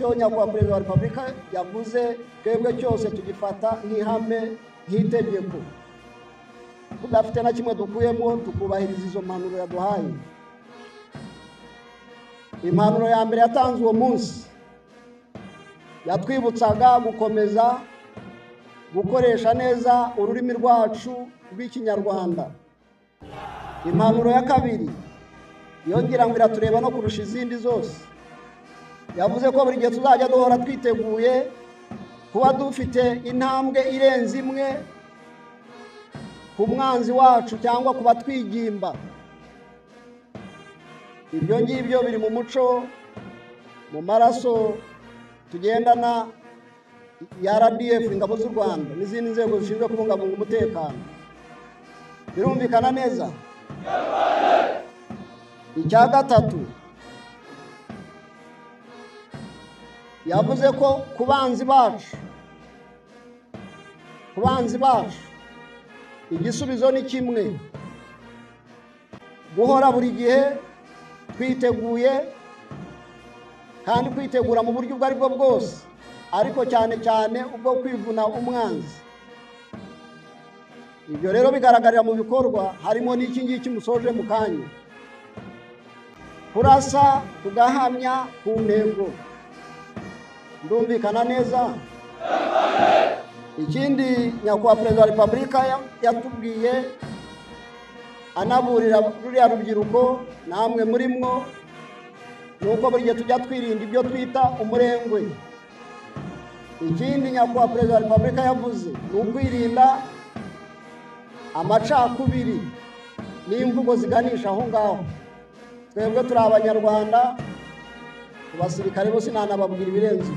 icyo nyakubahwa perezida wa repubulika yavuze twebwe cyose tugifata nk'ihame nk'itegeko, tudafite na kimwe dukuyemo, tukubahiriza izo mpanuro yaduhaye. Impanuro ya mbere yatanze uwo munsi yatwibutsaga gukomeza gukoresha neza ururimi rwacu rw'Ikinyarwanda. Impanuro ya kabiri yongera ngo iratureba no kurusha izindi zose, yavuze ko buri gihe tuzajya duhora twiteguye kuba dufite intambwe irenze imwe ku mwanzi wacu cyangwa kuba twigimba. Ibyo ngibyo biri mu muco, mu maraso tugendana ya RDF, ingabo z'u Rwanda n'izindi nzego zishinzwe kubungabunga umutekano. Birumvikana neza? Icya gatatu yavuze ko ku banzi bacu igisubizo ni kimwe: guhora buri gihe twiteguye, kandi kwitegura mu buryo ubwo ari bwo bwose, ariko cyane cyane ubwo kwivuna umwanzi. Ibyo rero bigaragarira mu bikorwa, harimo n'iki ngiki musoje mu kanya: kurasa tugahamya ku ntego. Ndumvikana neza? Ikindi nyakubahwa perezida wa repubulika yatubwiye, anaburira ruriya rubyiruko namwe muri mwo, nuko buri gihe tujya twirinda ibyo twita umurengwe. Ikindi nyakubahwa perezida wa repubulika yavuze ni ukwirinda amacakubiri n'imvugo ziganisha aho ngaho. Twebwe turi Abanyarwanda, abasirikare bose ntanababwira ibirenze.